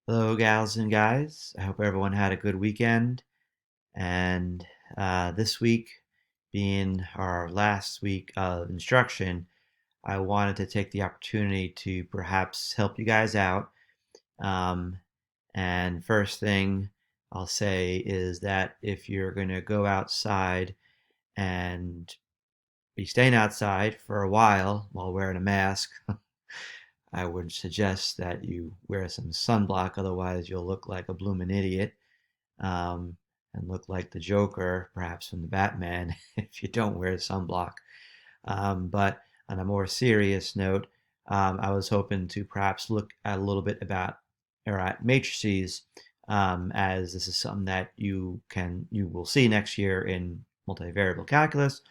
Hello, gals and guys. I hope everyone had a good weekend. And this week, being our last week of instruction, I wanted to take the opportunity to perhaps help you guys out. Um, and first thing I'll say is that if you're going to go outside and be staying outside for a while wearing a mask, I would suggest that you wear some sunblock, otherwise, you'll look like a bloomin' idiot um, and look like the Joker, perhaps from the Batman, if you don't wear sunblock. But on a more serious note, I was hoping to perhaps look at a little bit about or at matrices, as this is something that you will see next year in multivariable calculus,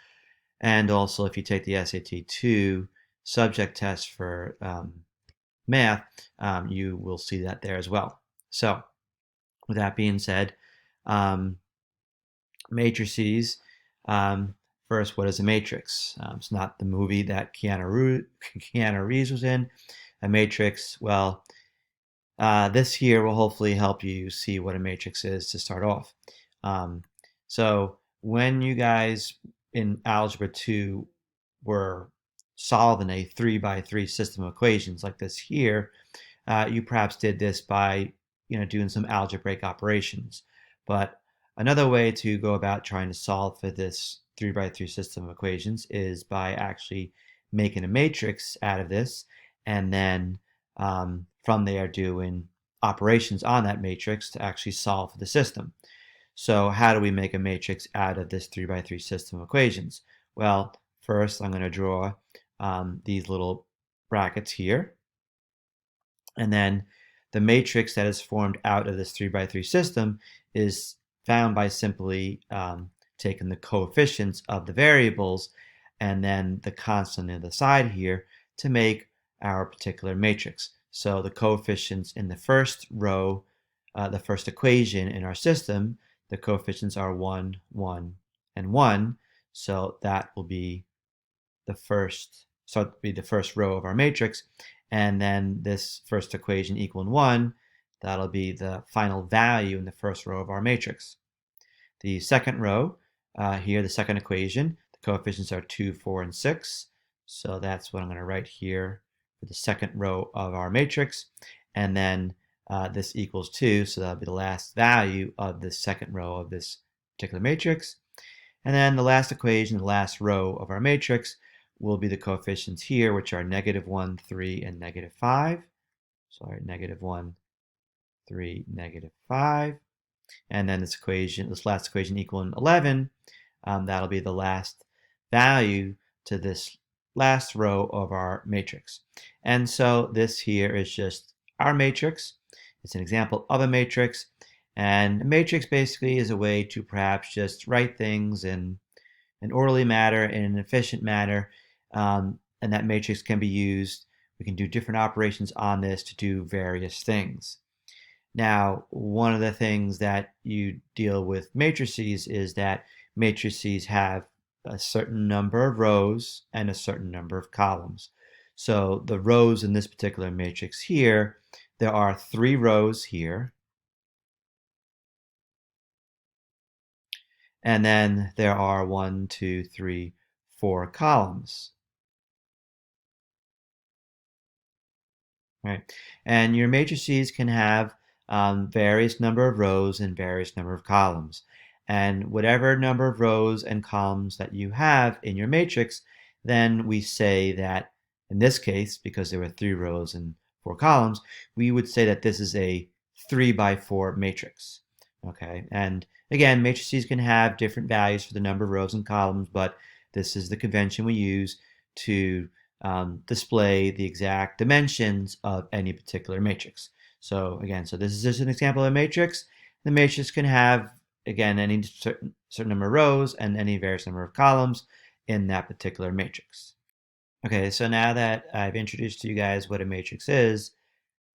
and also if you take the SAT 2 subject test for math, you will see that there as well. So, with that being said, um, matrices. Um, First, what is a matrix? It's not the movie that Keanu Reeves was in. A matrix, well, this here will hopefully help you see what a matrix is to start off. Um, so, when you guys in Algebra 2 were solving a 3 by 3 system of equations like this here, you perhaps did this by doing some algebraic operations. But another way to go about trying to solve for this 3 by 3 system of equations is by actually making a matrix out of this, and then from there doing operations on that matrix to actually solve for the system. So how do we make a matrix out of this 3 by 3 system of equations? Well, first I'm going to draw these little brackets here, and then the matrix that is formed out of this 3 by 3 system is found by simply taking the coefficients of the variables and then the constant on the side here to make our particular matrix. So the coefficients in the first row, the first equation in our system, the coefficients are 1, 1, and 1. So that will be the first row of our matrix, and then this first equation equaling 1, that'll be the final value in the first row of our matrix. The second row, here, the second equation, the coefficients are 2, 4, and 6, so that's what I'm going to write here for the second row of our matrix, and then this equals 2, so that'll be the last value of the second row of this particular matrix. And then the last equation, the last row of our matrix, will be the coefficients here, which are -1, 3, and -5. Sorry, -1, 3, -5. And then this last equation equaling 11, that'll be the last value to this last row of our matrix. And so this here is just our matrix. It's an example of a matrix. And a matrix basically is a way to perhaps just write things in an orderly manner, in an efficient manner, and that matrix can be used. We can do different operations on this to do various things. Now, one of the things that you deal with matrices is that matrices have a certain number of rows and a certain number of columns. So the rows in this particular matrix here, there are 3 rows here, and then there are 1, 2, 3, 4 columns. Right. And your matrices can have various number of rows and various number of columns. And whatever number of rows and columns that you have in your matrix, then we say that in this case, because there were 3 rows and 4 columns, we would say that this is a 3 by 4 matrix. Okay. And again, matrices can have different values for the number of rows and columns, but this is the convention we use to display the exact dimensions of any particular matrix. So again, this is just an example of a matrix. The matrix can have, again, any certain number of rows and any various number of columns in that particular matrix. Okay, so now that I've introduced to you guys what a matrix is,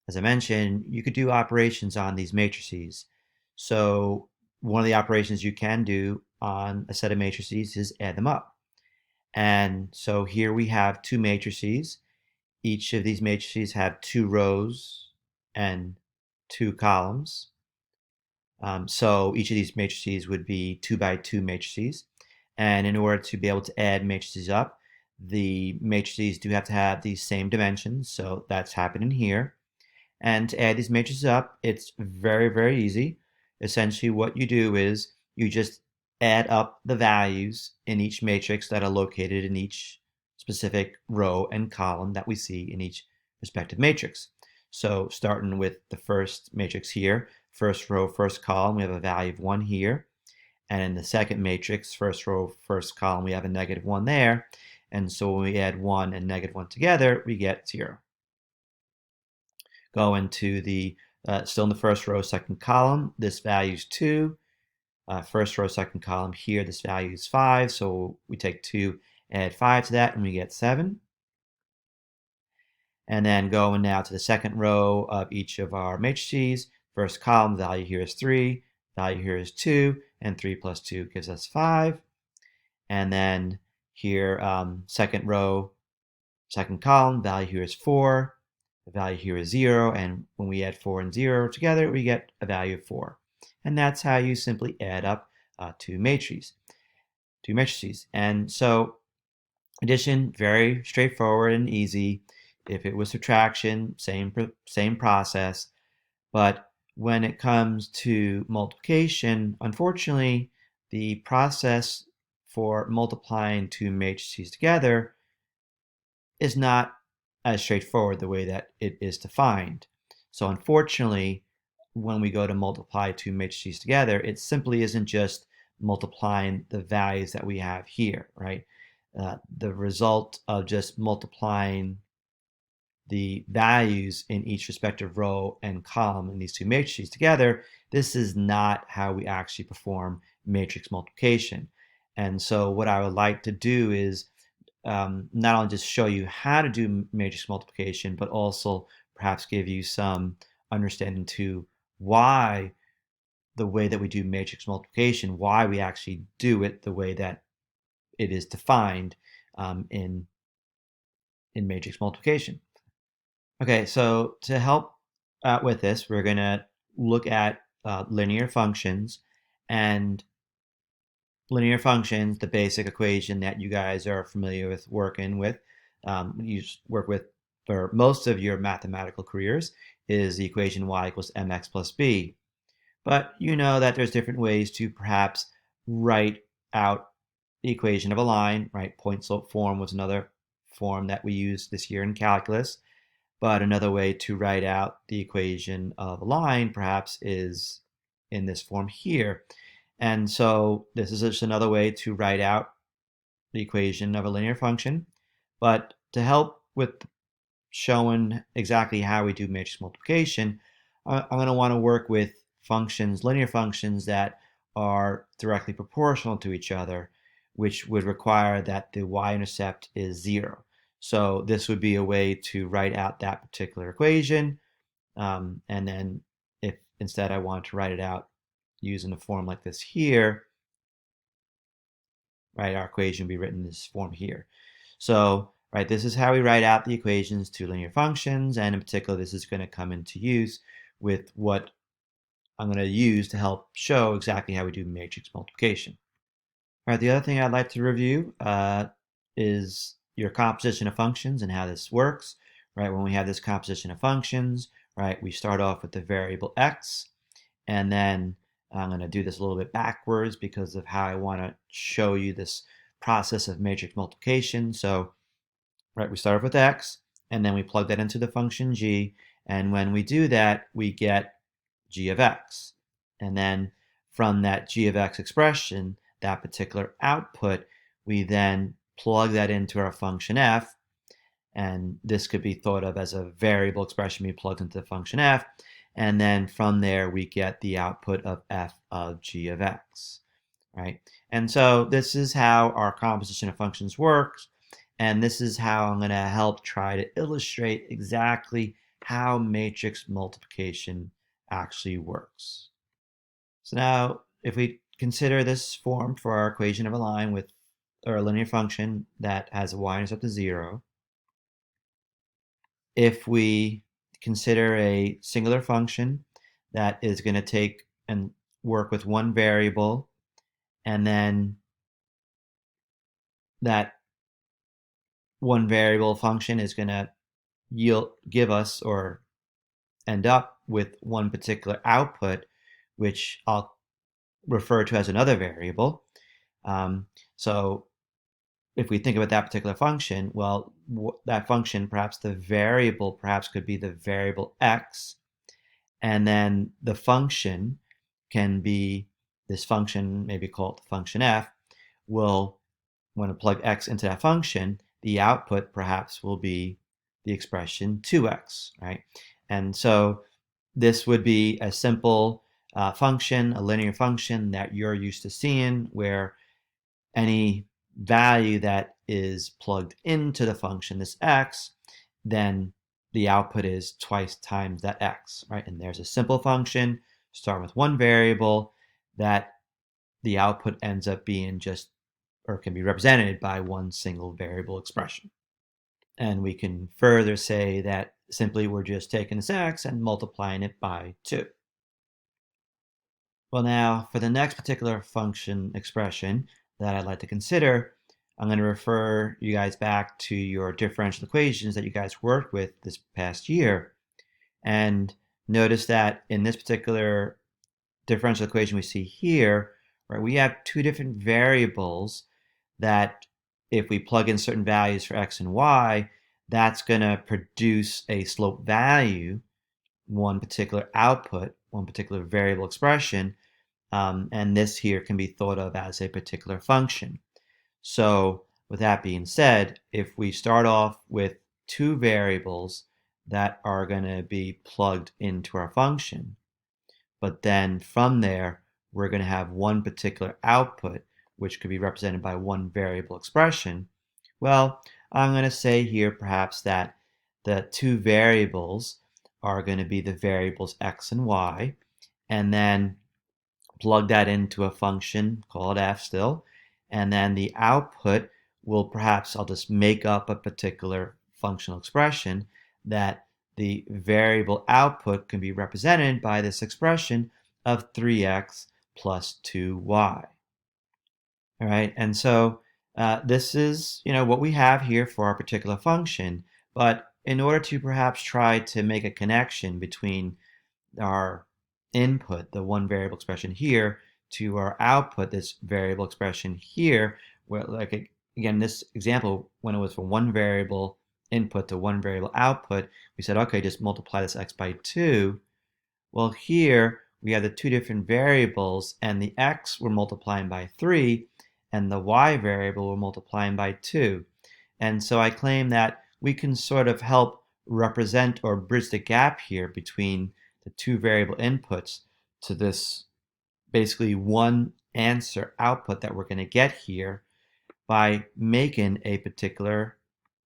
as I mentioned, you could do operations on these matrices. So one of the operations you can do on a set of matrices is add them up. And so here we have 2 matrices. Each of these matrices have 2 rows and two columns. So each of these matrices would be 2 by 2 matrices. And in order to be able to add matrices up, the matrices do have to have these same dimensions. So that's happening here. And to add these matrices up, it's very, very easy. Essentially, what you do is you just add up the values in each matrix that are located in each specific row and column that we see in each respective matrix. So starting with the first matrix here, first row, first column, we have a value of 1 here. And in the second matrix, first row, first column, we have a -1 there. And so when we add 1 and -1 together, we get 0. Go into the, still in the first row, second column, this value is 2. First row, second column here, this value is 5. So we take 2, add 5 to that, and we get 7. And then going now to the second row of each of our matrices, first column, value here is 3, value here is 2, and 3 plus 2 gives us 5. And then here, second row, second column, value here is 4, the value here is 0, and when we add 4 and 0 together, we get a value of 4. And that's how you simply add up two matrices. And so addition, very straightforward and easy. If it was subtraction, same process. But when it comes to multiplication, unfortunately, the process for multiplying two matrices together is not as straightforward the way that it is defined. So unfortunately, when we go to multiply two matrices together, it simply isn't just multiplying the values that we have here, right? The result of just multiplying the values in each respective row and column in these two matrices together, this is not how we actually perform matrix multiplication. And so what I would like to do is not only just show you how to do matrix multiplication, but also perhaps give you some understanding to why the way that we do matrix multiplication, why we actually do it the way that it is defined in matrix multiplication. Okay, so to help out with this, we're going to look at linear functions. And linear functions, the basic equation that you guys are familiar with working with, you work with for most of your mathematical careers, is the equation y equals mx plus b. But you know that there's different ways to perhaps write out the equation of a line, right? Point slope form was another form that we used this year in calculus. But another way to write out the equation of a line perhaps is in this form here. And so this is just another way to write out the equation of a linear function. But to help with showing exactly how we do matrix multiplication, I'm going to want to work with functions, linear functions that are directly proportional to each other, which would require that the y-intercept is 0. So this would be a way to write out that particular equation. And then if instead I want to write it out using a form like this here, right, our equation would be written in this form here. So, right, this is how we write out the equations to linear functions, and in particular, this is going to come into use with what I'm going to use to help show exactly how we do matrix multiplication. All right, the other thing I'd like to review is your composition of functions and how this works. Right, when we have this composition of functions, right, we start off with the variable x, and then I'm going to do this a little bit backwards because of how I want to show you this process of matrix multiplication. So, right, we start off with x, and then we plug that into the function g, and when we do that, we get g of x. And then from that g of x expression, that particular output, we then plug that into our function f, and this could be thought of as a variable expression we plugged into the function f, and then from there we get the output of f of g of x, right? And so this is how our composition of functions works, and this is how I'm going to help try to illustrate exactly how matrix multiplication actually works. So now if we consider this form for our equation of a line with or a linear function that has a y-intercept of 0, if we consider a singular function that is going to take and work with one variable, and then that one variable function is going to give us or end up with one particular output, which I'll refer to as another variable. So if we think about that particular function, well, that function, perhaps the variable, perhaps could be the variable x, and then the function can be this function, maybe called the function f, will, when I plug x into that function, the output perhaps will be the expression 2x, right? And so this would be a simple function, a linear function that you're used to seeing, where any value that is plugged into the function, this x, then the output is twice times that x, right? And there's a simple function, starting with one variable, that the output ends up being just, or can be represented by one single variable expression. And we can further say that simply we're just taking this x and multiplying it by 2. Well, now for the next particular function expression that I'd like to consider, I'm going to refer you guys back to your differential equations that you guys worked with this past year. And notice that in this particular differential equation we see here, right, we have two different variables that if we plug in certain values for x and y, that's going to produce a slope value, one particular output, one particular variable expression, and this here can be thought of as a particular function. So with that being said, if we start off with two variables that are going to be plugged into our function, but then from there, we're going to have one particular output, which could be represented by one variable expression. Well, I'm going to say here perhaps that the two variables are going to be the variables x and y, and then plug that into a function, call it f still, and then the output will perhaps, I'll just make up a particular functional expression that the variable output can be represented by this expression of 3x plus 2y. All right, and so this is, what we have here for our particular function. But in order to perhaps try to make a connection between our input, the one variable expression here, to our output, this variable expression here, where, like, again, this example, when it was from one variable input to one variable output, we said, okay, just multiply this x by 2. Well, here we have the two different variables, and the x we're multiplying by 3, and the y variable we're multiplying by 2. And so I claim that we can sort of help represent or bridge the gap here between the two variable inputs to this basically one answer output that we're going to get here by making a particular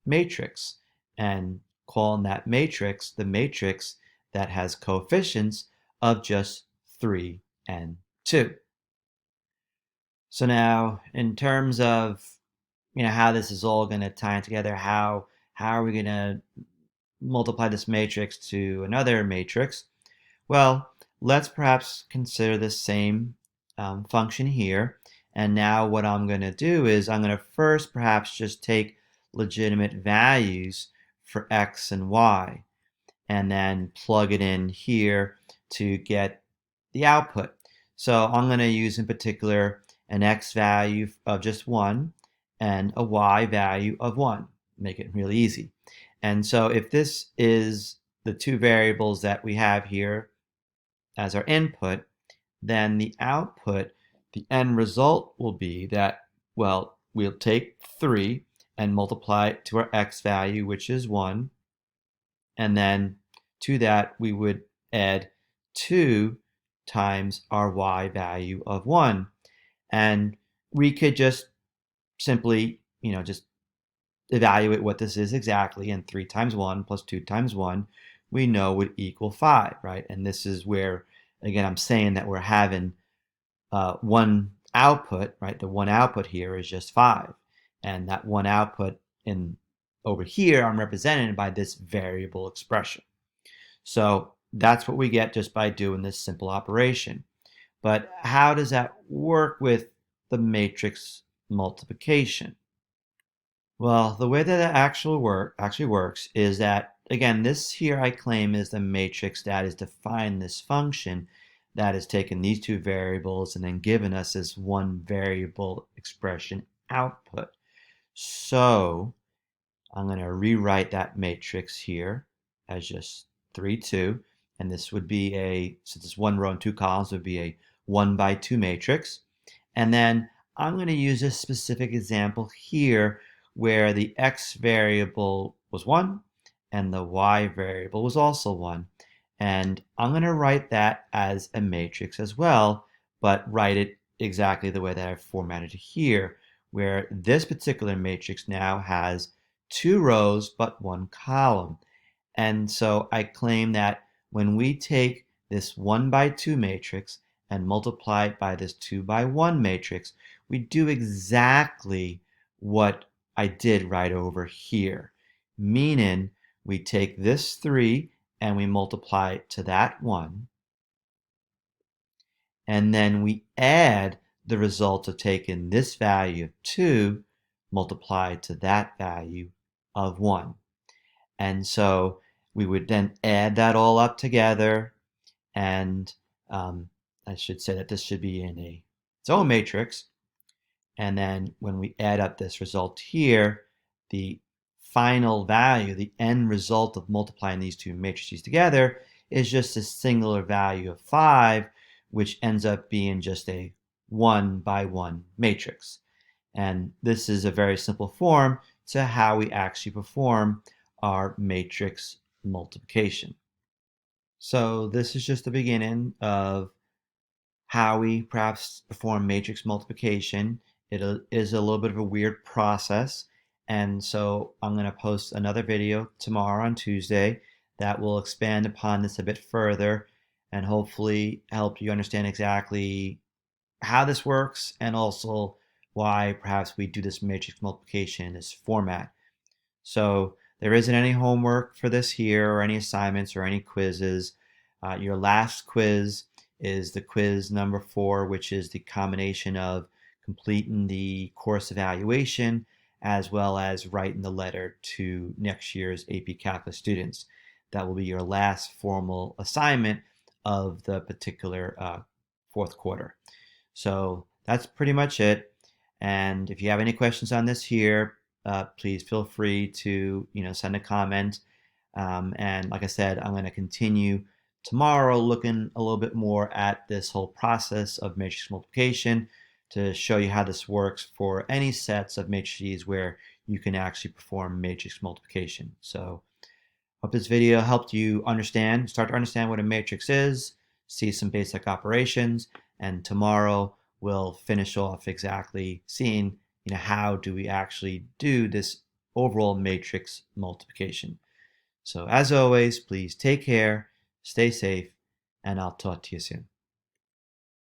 matrix and calling that matrix the matrix that has coefficients of just 3 and 2. So now, in terms of how this is all going to tie together, how are we going to multiply this matrix to another matrix? Well, let's perhaps consider the same function here. And now what I'm going to do is I'm going to first perhaps just take legitimate values for x and y, and then plug it in here to get the output. So I'm going to use in particular an x value of just 1 and a y value of 1. Make it really easy. And so if this is the two variables that we have here as our input, then the output, the end result will be that, well, we'll take 3 and multiply it to our x value, which is 1. And then to that, we would add 2 times our y value of 1. And we could just simply, just evaluate what this is exactly. And 3 times 1 plus 2 times 1, we know would equal 5, right? And this is where, again, I'm saying that we're having one output, right? The one output here is just 5. And that one output over here, I'm represented by this variable expression. So that's what we get just by doing this simple operation. But how does that work with the matrix multiplication? Well, the way that it actually works is that, again, this here I claim is the matrix that is defined this function that has taken these two variables and then given us this one variable expression output. So I'm going to rewrite that matrix here as just 3, 2. And this would be since it's one row and two columns, would be a 1 by 2 matrix. And then I'm going to use this specific example here where the x variable was 1 and the y variable was also 1. And I'm going to write that as a matrix as well, but write it exactly the way that I've formatted it here, where this particular matrix now has 2 rows but 1 column. And so I claim that when we take this 1 by 2 matrix and multiply it by this 2 by 1 matrix, we do exactly what I did right over here. Meaning we take this 3 and we multiply it to that 1. And then we add the result of taking this value of 2 multiplied to that value of 1. And so we would then add that all up together, and I should say that this should be in its own matrix. And then when we add up this result here, the final value, the end result of multiplying these two matrices together, is just a singular value of 5, which ends up being just a 1 by 1 matrix. And this is a very simple form to how we actually perform our matrix multiplication. So this is just the beginning of how we perhaps perform matrix multiplication. It is a little bit of a weird process, and so I'm going to post another video tomorrow on Tuesday that will expand upon this a bit further and hopefully help you understand exactly how this works and also why perhaps we do this matrix multiplication in this format. So there isn't any homework for this here or any assignments or any quizzes. Your last quiz is the quiz number 4, which is the combination of completing the course evaluation as well as writing the letter to next year's AP Calculus students. That will be your last formal assignment of the particular fourth quarter. So that's pretty much it. And if you have any questions on this here, please feel free to send a comment. And like I said, I'm going to continue tomorrow looking a little bit more at this whole process of matrix multiplication to show you how this works for any sets of matrices where you can actually perform matrix multiplication. So hope this video helped you start to understand what a matrix is, see some basic operations, and tomorrow we'll finish off exactly seeing how do we actually do this overall matrix multiplication. So as always, please take care, stay safe, and I'll talk to you soon.